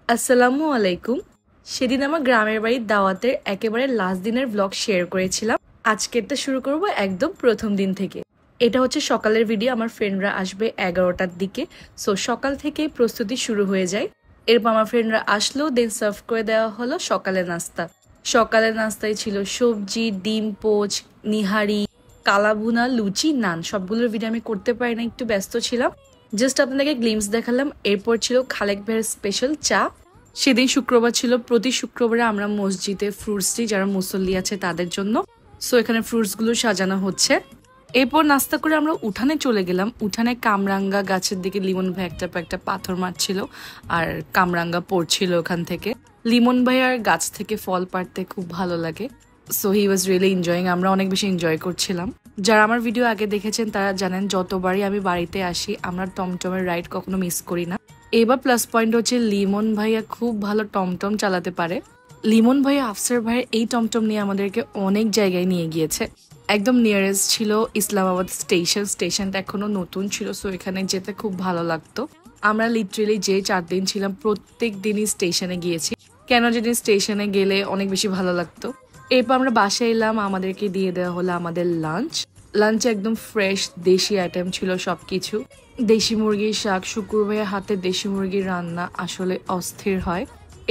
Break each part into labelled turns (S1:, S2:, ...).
S1: আসসালামু আলাইকুম। সেদিন আমার গ্রামের বাড়ির দাওয়াতের একেবারে লাস্ট দিনের ব্লগ শেয়ার করেছিলাম। আজকেরটা শুরু করব একদম প্রথম দিন থেকে। এটা হচ্ছে সকালের ভিডিও। আমার ফ্রেন্ডরা আসবে 11টার দিকে, সো সকাল থেকেই প্রস্তুতি শুরু হয়ে যায়। এরপর আমার ফ্রেন্ডরা আসলো, দেন সার্ভ করে দেওয়া হলো সকালের নাস্তা। সকালের নাস্তায় ছিল সবজি, ডিম পোচ, নিহারি, কালাভুনা, লুচি, নান। সবগুলোর ভিডিও আমি করতে পারি না, একটু ব্যস্ত ছিলাম। জাস্ট আপনাদেরকে গ্লিমস দেখালাম। এরপর ছিল খালেক ভাইয়ের স্পেশাল চা। সেদিন শুক্রবার ছিল। প্রতি শুক্রবারে আমরা মসজিদে ফ্রুটস দিই যারা মুসল্লি আছে তাদের জন্য। সো এখানে ফ্রুটস গুলো সাজানো হচ্ছে। এরপর নাস্তা করে আমরা উঠানে চলে গেলাম। উঠানে কামরাঙ্গা গাছের দিকে লিমন ভাই একটা একটা পাথর মারছিল আর কামরাঙ্গা পড়ছিল ওখান থেকে। লিমন ভাই আর গাছ থেকে ফল পাড়তে খুব ভালো লাগে। So he was really enjoying. আমরা অনেক বেশি এনজয় করছিলাম। যারা আমার ভিডিও আগে দেখেছেন তারা জানেন যতবারই আমি বাড়িতে আসি আমরা টমটমের রাইড কখনো মিস করি না। এবার প্লাস পয়েন্ট হচ্ছে লিমন ভাইয়া খুব ভালো টমটম চালাতে পারে। লিমন ভাইয়া আফসার ভাইয়ের এই টমটম নিয়ে আমাদেরকে অনেক জায়গায় নিয়ে গিয়েছে। একদম নিয়ারেস্ট ছিল ইসলামাবাদ স্টেশন। স্টেশনটা এখনো নতুন ছিল, সো এখানে যেতে খুব ভালো লাগতো। আমরা লিটারেলি যে 4 দিন ছিলাম প্রত্যেক দিনই স্টেশনে গিয়েছি। কেন জানি স্টেশনে গেলে অনেক বেশি ভালো লাগতো। এরপর আমরা বাসায় এলাম, আমাদেরকে দিয়ে দেওয়া হলো আমাদের লাঞ্চে একদম ফ্রেশ দেশি আইটেম ছিল সবকিছু। দেশি মুরগির শাক, শুকুর ভাইয়ের হাতে দেশি মুরগির রান্না আসলে অস্থির হয়।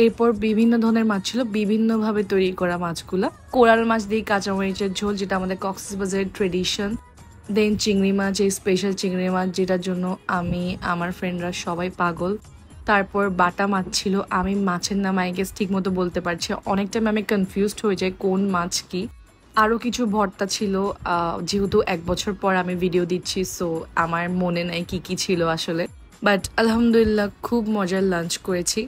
S1: এরপর বিভিন্ন ধরনের মাছ ছিল, বিভিন্ন ভাবে তৈরি করা মাছগুলা। কোরাল মাছ দিয়ে কাঁচামরিচের ঝোল, যেটা আমাদের কক্সবাজারের ট্রেডিশন। দেন চিংড়ি মাছ, এই স্পেশাল চিংড়ি মাছ যেটার জন্য আমি আমার ফ্রেন্ডরা সবাই পাগল। তারপর বাটা মাছ ছিল। আমি মাছের নাম আই গেস ঠিক মতো বলতে পারছি, অনেক টাইম আমি কনফিউজড হয়ে যাই কোন মাছ কি। আরও কিছু ভর্তা ছিল। যেহেতু 1 বছর পর আমি ভিডিও দিচ্ছি, সো আমার মনে নাই কি কি ছিল আসলে। বাট আলহামদুলিল্লাহ খুব মজার লাঞ্চ করেছি।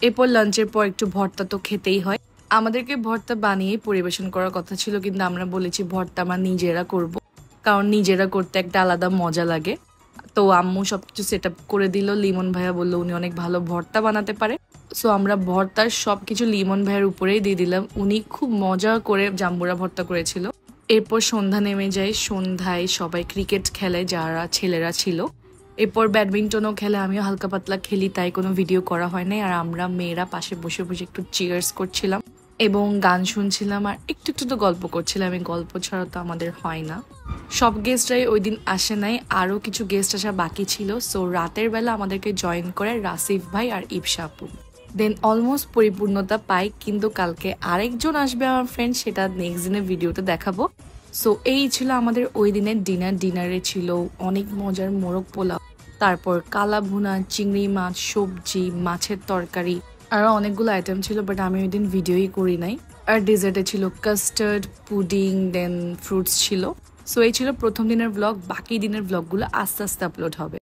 S1: এরপর লাঞ্চের পর একটু ভর্তা তো খেতেই হয়। আমাদেরকে ভর্তা বানিয়েই পরিবেশন করার কথা ছিল, কিন্তু আমরা বলেছি ভর্তা আমরা নিজেরা করব, কারণ নিজেরা করতে একটা আলাদা মজা লাগে। তো আম্মু সবকিছু সেট আপ করে দিল। লিমন ভাইয়া বললো উনি অনেক ভালো ভর্তা বানাতে পারে। সো আমরা ভর্তার সবকিছু লিমন ভাইয়ের উপরেই দিয়ে দিলাম। উনি খুব মজা করে জাম্বুরা ভর্তা করেছিল। এরপর সন্ধ্যা নেমে যায়। সন্ধ্যায় সবাই ক্রিকেট খেলে যারা ছেলেরা ছিল। এরপর ব্যাডমিন্টনও খেলে। আমিও হালকা পাতলা খেলি, তাই কোনো ভিডিও করা হয় নাই। আর আমরা মেয়েরা পাশে বসে বসে একটু চিয়ার্স করছিলাম এবং গান শুনছিলাম আর একটু একটু তো গল্প করছিলাম। এই গল্প ছাড়া তো আমাদের হয় না। সব গেস্টরাই ওই দিন আসে নাই, আরও কিছু গেস্ট আসা বাকি ছিল। সো রাতের বেলা আমাদেরকে জয়েন করে রাসিফ ভাই আর ইপসা আপু। দেন অলমোস্ট পরিপূর্ণতা পাই, কিন্তু কালকে আরেকজন আসবে আমার ফ্রেন্ড, সেটা নেক্সট দিনের ভিডিওতে দেখাবো। সো এই ছিল আমাদের ওই দিনের ডিনারে ছিল অনেক মজার মোরগ পোলাও, তারপর কালা ভুনা, চিংড়ি মাছ, সবজি, মাছের তরকারি, আরও অনেকগুলো আইটেম ছিল, বাট আমি ওই দিন ভিডিওই করি নাই। আর ডেজার্টে ছিল কাস্টার্ড, পুডিং, দেন ফ্রুটস ছিল। সো এই ছিল প্রথম দিনের ব্লগ। বাকি দিনের ব্লগগুলো আস্তে আস্তে আপলোড হবে।